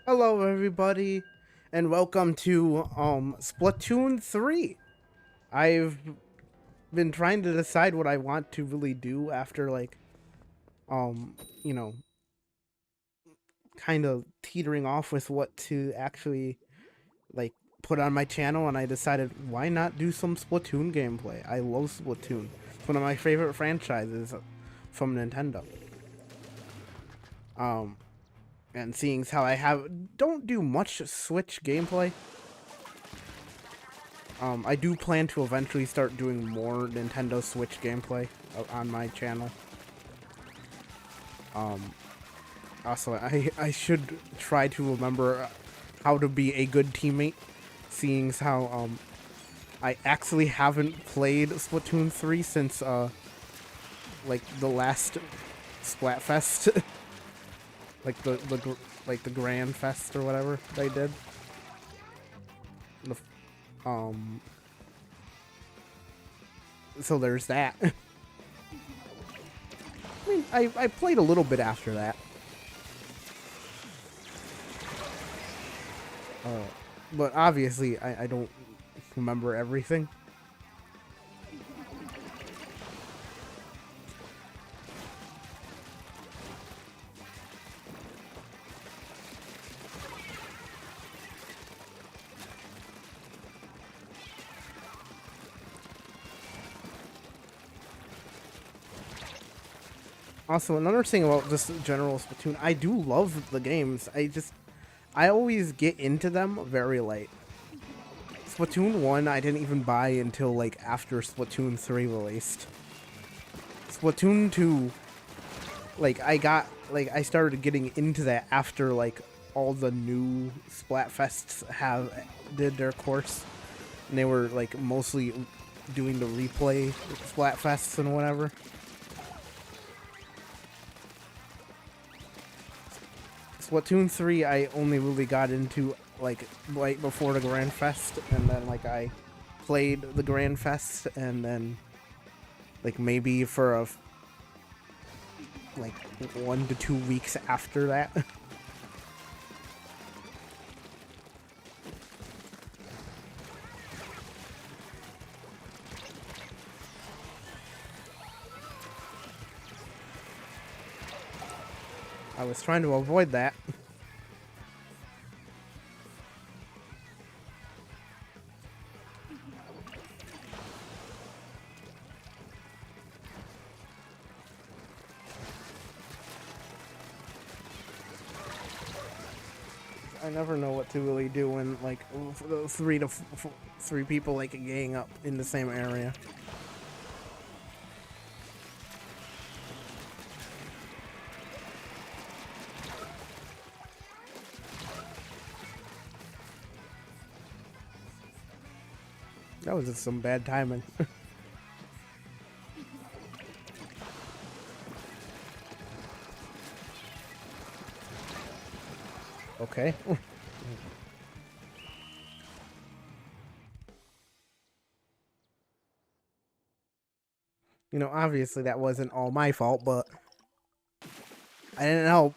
Hello everybody and welcome to Splatoon 3. I've been trying to decide what I want to really do after um you know kind of teetering off with what to actually like put on my channel, and I decided why not do some Splatoon gameplay. I love Splatoon. It's one of my favorite franchises from Nintendo. Um and seeing as how I don't do much Switch gameplay, I do plan to eventually start doing more Nintendo Switch gameplay on my channel. Um, Also, I should try to remember how to be a good teammate, seeing as how I actually haven't played Splatoon 3 since like the last Splatfest, like the Grand Fest or whatever they did. The, um, so there's that. I mean, I played a little bit after that. But obviously, I don't remember everything. Also, another thing about just general Splatoon, I do love the games. I always get into them very late. Splatoon 1, I didn't even buy until like after Splatoon 3 released. Splatoon 2, I started getting into that after like all the new Splatfests did their course, and they were like mostly doing the replay Splatfests and whatever. Splatoon 3, I only really got into like right before the Grand Fest, and then like I played the Grand Fest, and then like maybe for like 1 to 2 weeks after that. I was trying to avoid that. I never know what to really do when like three people like gang up in the same area. That was just some bad timing. Okay. You know, obviously that wasn't all my fault, but I didn't help.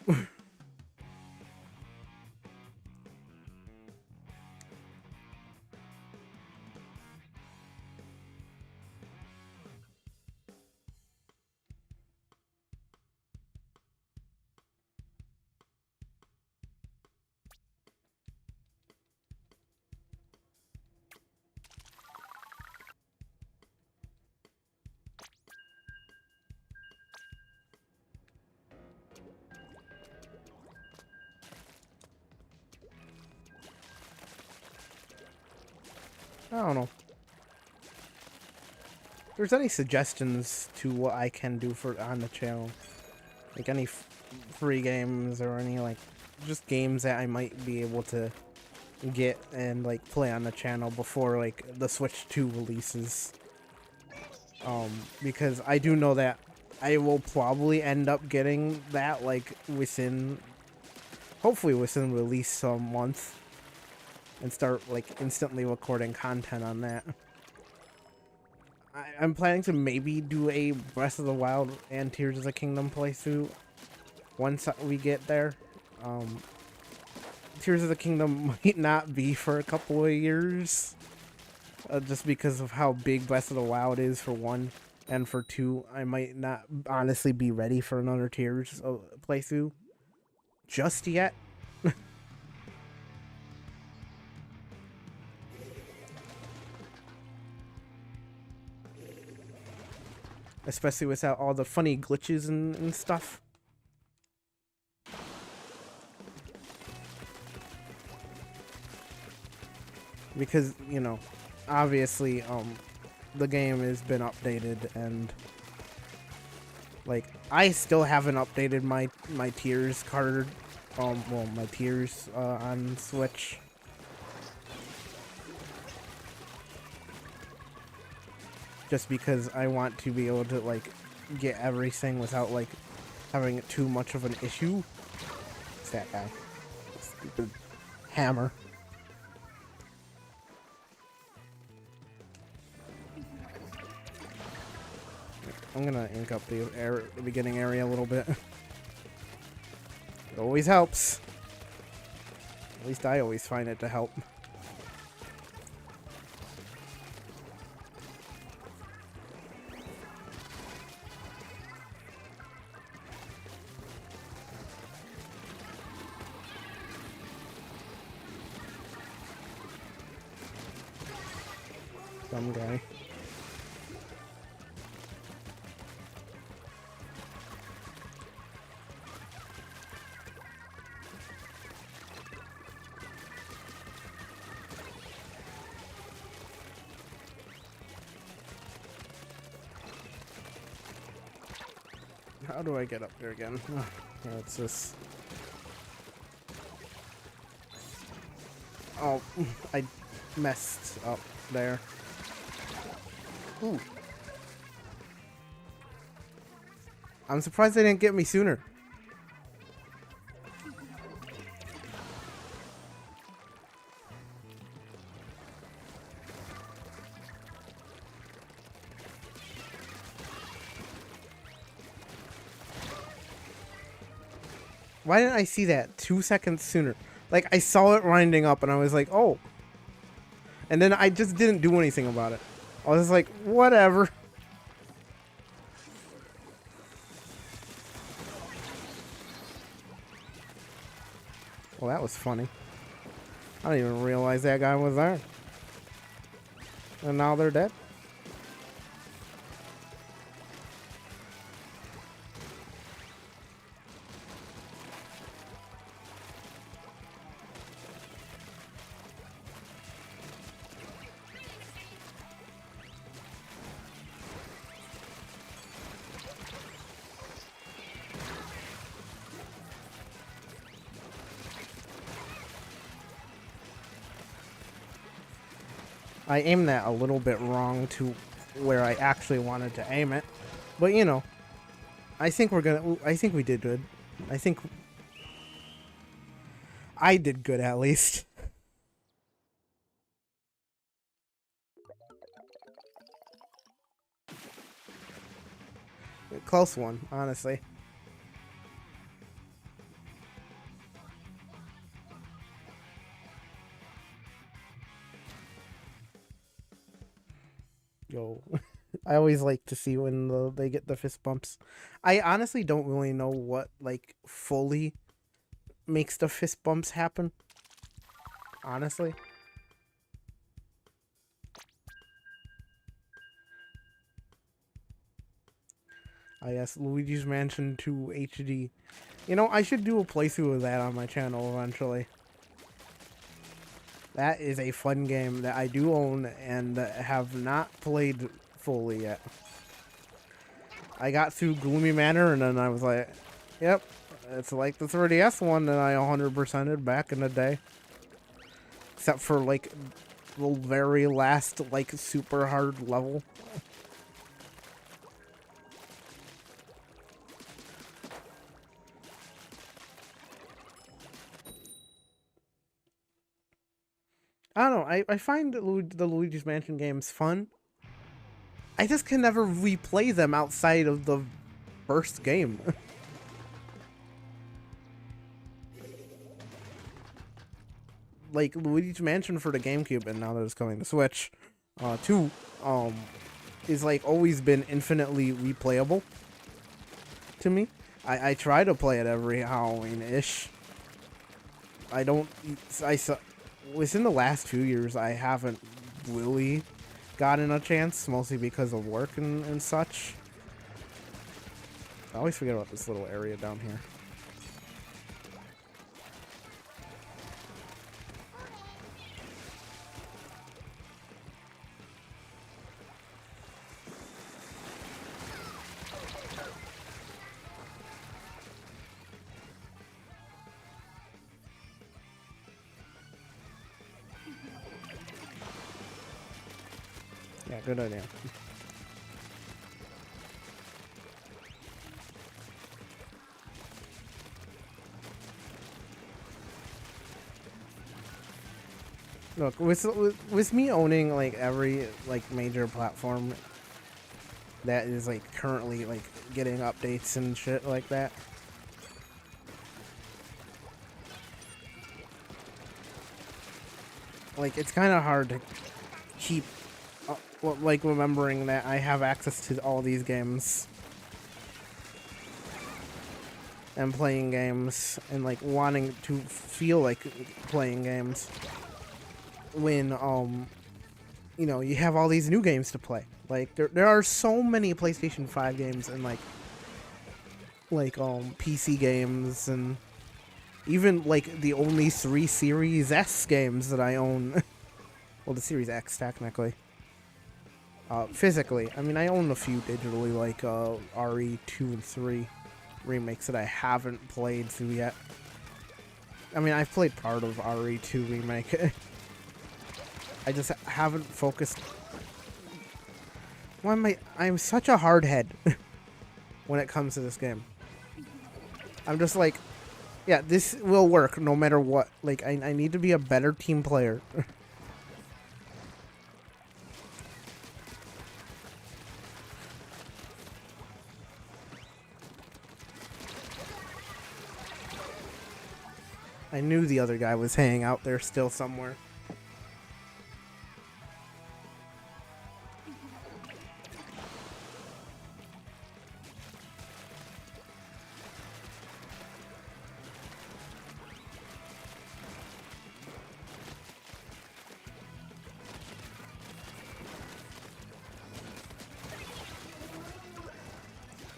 I don't know. If there's any suggestions to what I can do for on the channel, like any free games or any like just games that I might be able to get and like play on the channel before like the Switch 2 releases, because I do know that I will probably end up getting that like hopefully within release month, and start like instantly recording content on that. I'm planning to maybe do a Breath of the Wild and Tears of the Kingdom playthrough once we get there. Tears of the Kingdom might not be for a couple of years. Just because of how big Breath of the Wild is, for one. And for two, I might not honestly be ready for another Tears playthrough just yet. Especially without all the funny glitches and stuff. Because, you know, obviously, the game has been updated, and like, I still haven't updated my Tears card, well, my Tears, on Switch. Just because I want to be able to, like, get everything without, like, having too much of an issue. It's that guy. Stupid hammer. I'm gonna ink up the beginning area a little bit. It always helps. At least I always find it to help. Some guy. How do I get up there again? Oh, yeah, it's this. Oh, I messed up there. Ooh. I'm surprised they didn't get me sooner. Why didn't I see that 2 seconds sooner? Like, I saw it winding up and I was like, oh. And then I just didn't do anything about it. I was like, whatever. Well, that was funny. I didn't even realize that guy was there. And now they're dead. I aimed that a little bit wrong to where I actually wanted to aim it. But, you know, I think we did good. I think I did good, at least. Close one, honestly. Yo, I always like to see when they get the fist bumps. I honestly don't really know what, like, fully makes the fist bumps happen. Honestly. I guess Luigi's Mansion 2 HD. You know, I should do a playthrough of that on my channel eventually. That is a fun game that I do own and have not played fully yet. I got through Gloomy Manor and then I was like, yep, it's like the 3DS one that I 100%ed back in the day. Except for, like, the very last, like, super hard level. I don't know, I find the Luigi's Mansion games fun. I just can never replay them outside of the first game. like Luigi's Mansion for the GameCube, and now that it's coming to Switch, 2, is like always been infinitely replayable to me. I try to play it every Halloween-ish. Within the last few years, I haven't really gotten a chance, mostly because of work and such. I always forget about this little area down here. Yeah, good idea. Look, with me owning like every like major platform that is like currently like getting updates and shit like that, like it's kind of hard to keep like remembering that I have access to all these games and playing games and like wanting to feel like playing games when you know, you have all these new games to play. Like there are so many PlayStation 5 games and like PC games, and even like the only 3 Series S games that I own. Well, the Series X technically. Physically, I mean, I own a few digitally, like RE2 and 3 remakes that I haven't played through yet. I mean, I've played part of RE2 remake. I just haven't focused. Why am I'm such a hard head when it comes to this game. I'm just like, yeah, this will work no matter what. Like, I need to be a better team player. I knew the other guy was hanging out there still somewhere.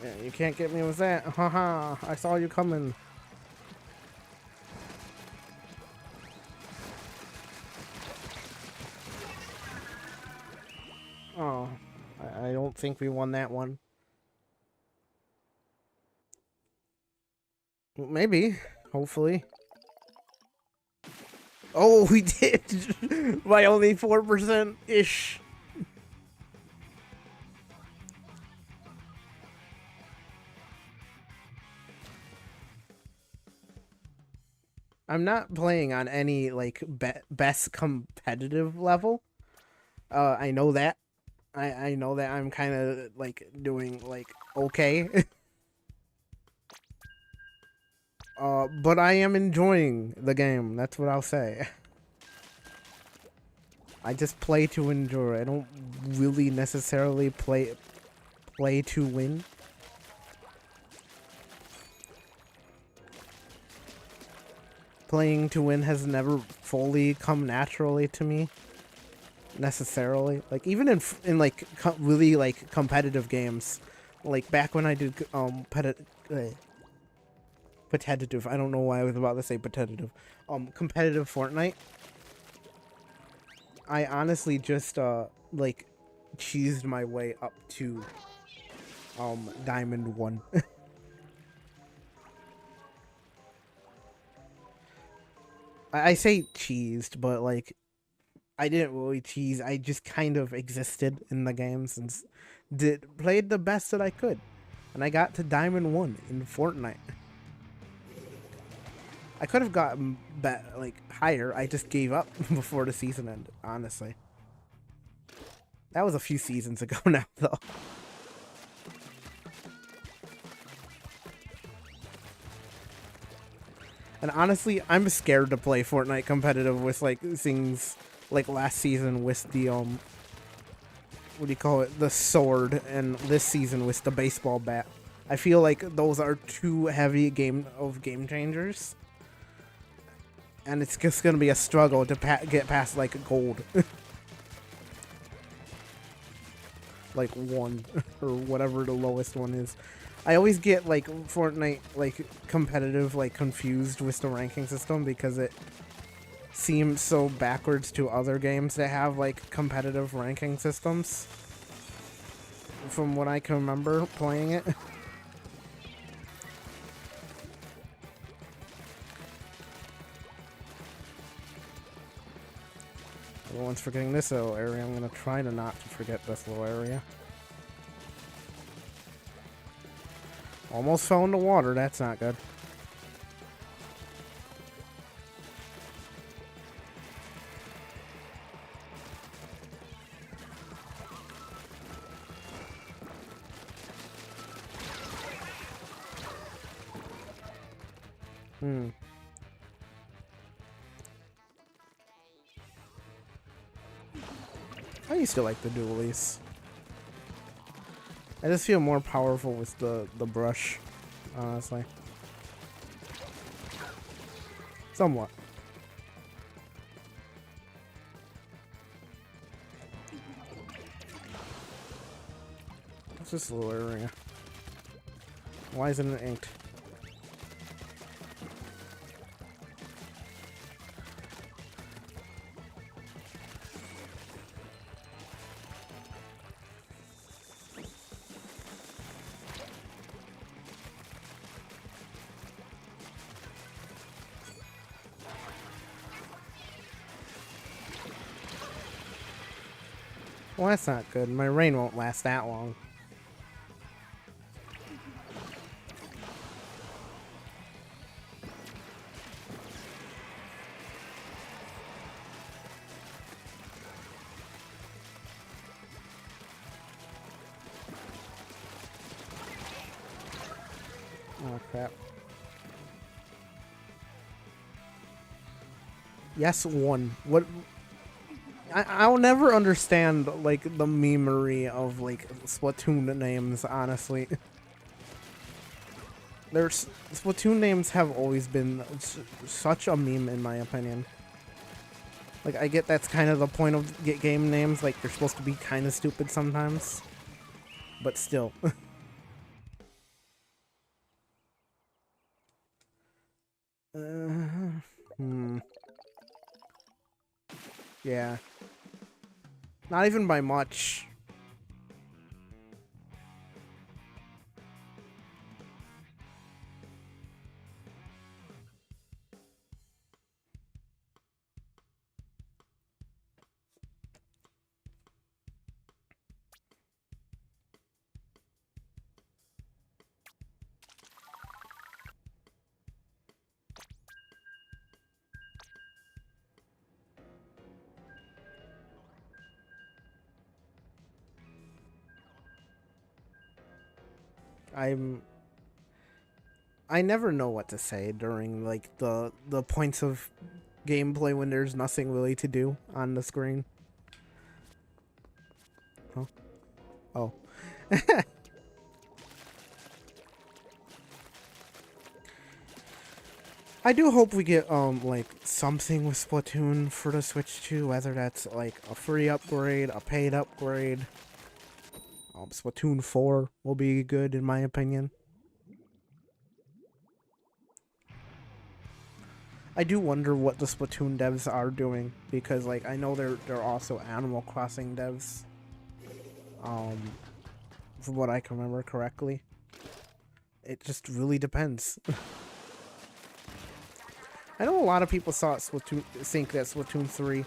Yeah, you can't get me with that. Haha, I saw you coming. Oh, I don't think we won that one. Maybe. Hopefully. Oh, we did! By only 4%-ish. I'm not playing on any, like, best competitive level. I know that. I know that I'm kind of, like, doing, like, okay. But I am enjoying the game. That's what I'll say. I just play to enjoy. I don't really necessarily play to win. Playing to win has never fully come naturally to me. Necessarily, like even in like really like competitive games, like back when I did competitive. I don't know why I was about to say competitive. Competitive Fortnite. I honestly just like cheesed my way up to Diamond 1. I say cheesed, but like I didn't really cheese. I just kind of existed in the games and played the best that I could, and I got to Diamond 1 in Fortnite. I could have gotten like higher. I just gave up before the season ended. Honestly, that was a few seasons ago now, though. And honestly, I'm scared to play Fortnite competitive with like things like last season with the what do you call it? The sword, and this season with the baseball bat. I feel like those are too heavy game changers. And it's just gonna be a struggle to get past like gold. Like 1 or whatever the lowest one is. I always get like Fortnite like competitive like confused with the ranking system because it seems so backwards to other games that have like competitive ranking systems. From what I can remember playing it. Everyone's forgetting this little area. I'm gonna try to not to forget this little area. Almost fell in the water. That's not good. I used to like the dualies. I just feel more powerful with the brush, honestly. Somewhat. What's this little area? Why isn't it inked? Well, that's not good. My rain won't last that long. Oh, crap. Yes, 1. What? I'll never understand, like, the memery of, like, Splatoon names, honestly. Splatoon names have always been such a meme, in my opinion. Like, I get that's kind of the point of game names, like, they're supposed to be kind of stupid sometimes. But still. Yeah. Not even by much. I never know what to say during like the points of gameplay when there's nothing really to do on the screen. Huh? Oh. I do hope we get like something with Splatoon for the Switch 2, whether that's like a free upgrade, a paid upgrade. Splatoon 4 will be good in my opinion. I do wonder what the Splatoon devs are doing because like I know they're also Animal Crossing devs. From what I can remember correctly. It just really depends. I know a lot of people think that Splatoon 3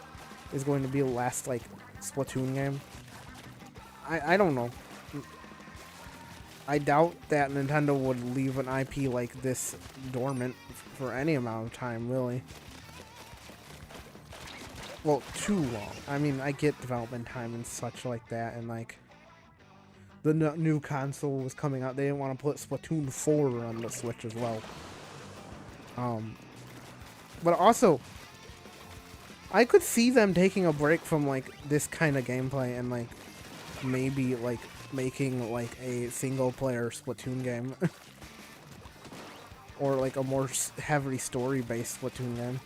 is going to be the last like Splatoon game. I don't know. I doubt that Nintendo would leave an IP like this dormant for any amount of time, really. Well, too long. I mean, I get development time and such like that, and like the new console was coming out. They didn't want to put Splatoon 4 on the Switch as well. But also, I could see them taking a break from like this kind of gameplay and like maybe like making like a single player Splatoon game. Or like a more heavily story based Splatoon game.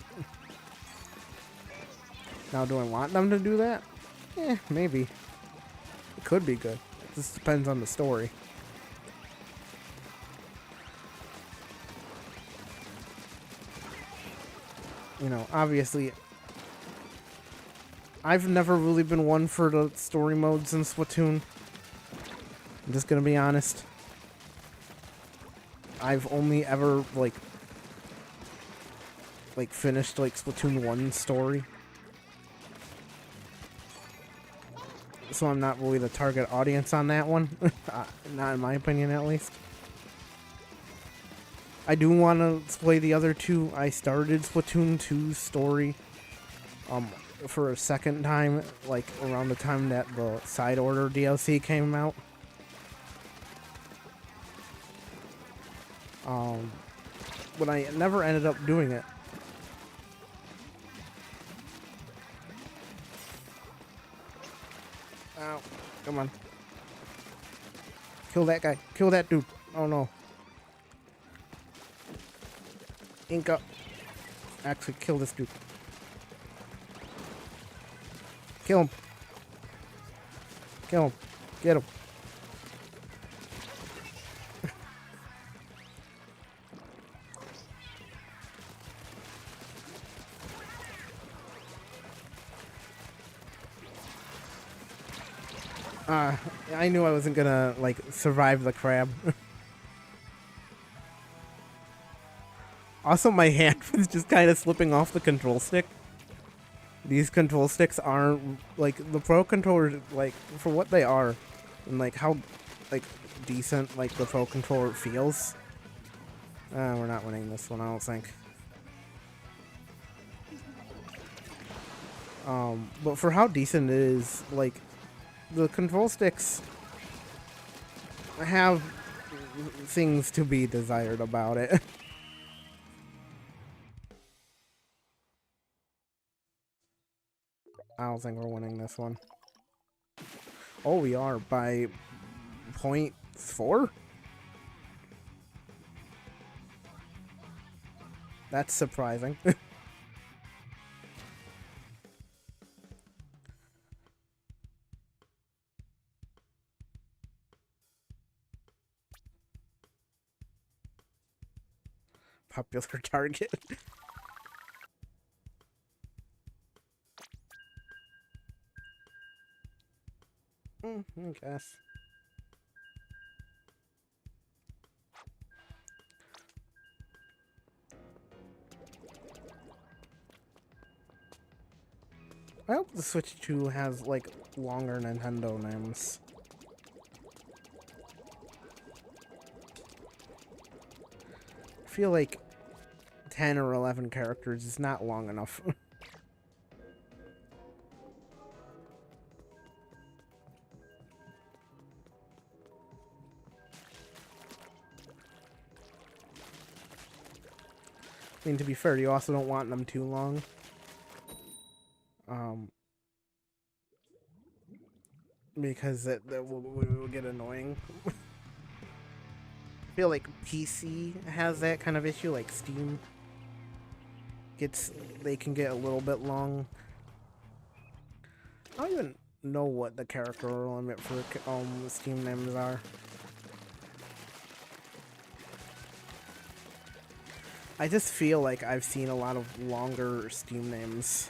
Now, do I want them to do that? Maybe. It could be good. This depends on the story. You know, obviously, I've never really been one for the story modes in Splatoon. I'm just gonna be honest. I've only ever, like finished, like, Splatoon 1 story. So I'm not really the target audience on that one. Not in my opinion, at least. I do want to play the other two. I started Splatoon 2's story for a second time, like around the time that the Side Order DLC came out. But I never ended up doing it. Ow, come on. Kill that guy. Kill that dude. Oh no. Ink up. Actually, kill this dude. Kill him. Kill him. Get him. I knew I wasn't gonna, like, survive the crab. Also, my hand was just kind of slipping off the control stick. These control sticks aren't, like, the Pro controllers, like, for what they are, and, like, how, like, decent, like, the Pro controller feels. We're not winning this one, I don't think. But for how decent it is, like, the control sticks have things to be desired about it. I don't think we're winning this one. Oh, we are by 0.4? That's surprising. Popular target. I guess. I hope the Switch 2 has, like, longer Nintendo names. I feel like 10 or 11 characters is not long enough. I mean, to be fair, you also don't want them too long. Because that will get annoying. I feel like PC has that kind of issue, like Steam. They can get a little bit long. I don't even know what the character limit for Steam names are. I just feel like I've seen a lot of longer Steam names.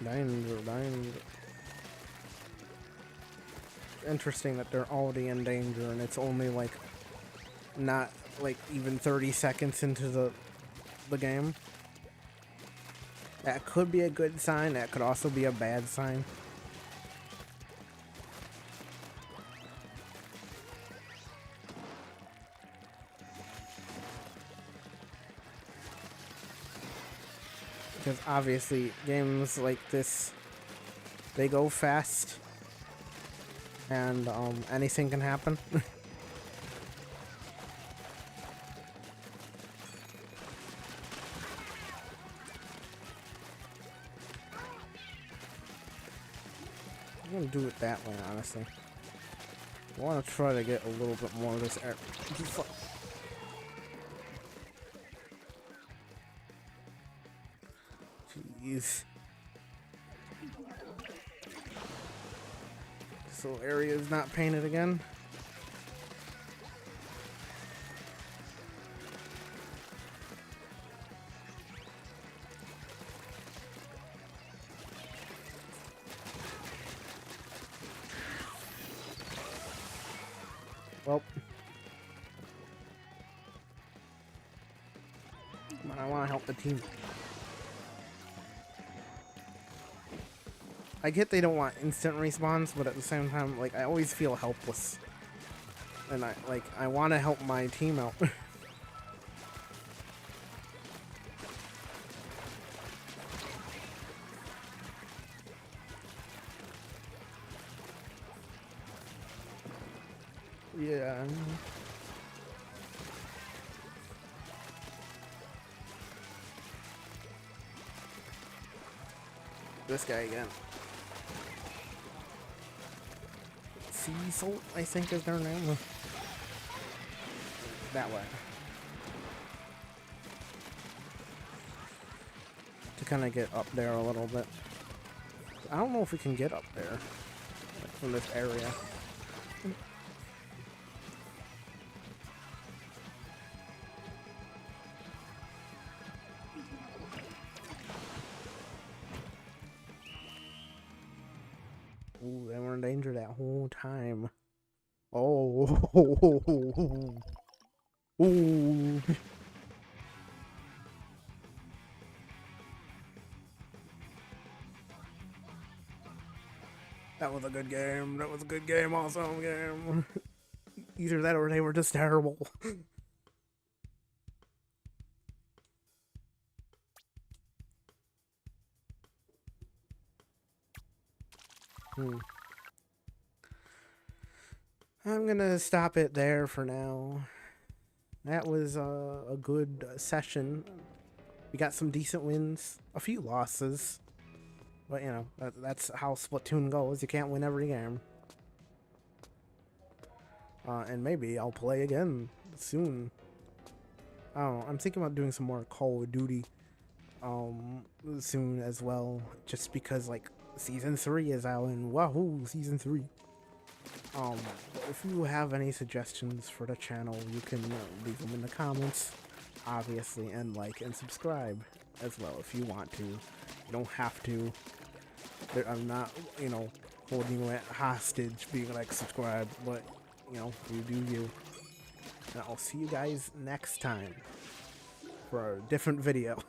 Danger. Interesting that they're already in danger and it's only like not like even 30 seconds into the game. That could be a good sign, that could also be a bad sign. because obviously games like this, they go fast, and anything can happen. I'm gonna do it that way, honestly. I want to try to get a little bit more of this air. Jeez. This little area is not painted again. Well, I want to help the team. I get they don't want instant respawns, but at the same time, like, I always feel helpless. And I want to help my team out. Yeah. This guy again. Cecil, I think is their name. That way. To kind of get up there a little bit. I don't know if we can get up there. Like, from this area. Ooh, they were in danger that whole time. Oh. Ooh. That was a good game. That was a good game. Awesome game. Either that or they were just terrible. I'm gonna stop it there for now. That was a good session. We got some decent wins, a few losses, but you know, that's how Splatoon goes. You can't win every game. And maybe I'll play again soon. I don't know, I'm thinking about doing some more Call of Duty soon as well, just because like Season 3 is out and wahoo, Season 3. If you have any suggestions for the channel, you can leave them in the comments, obviously, and like and subscribe as well if you want to. You don't have to. I'm not, you know, holding you at hostage, being like subscribe, but you know, you do you. And I'll see you guys next time for a different video.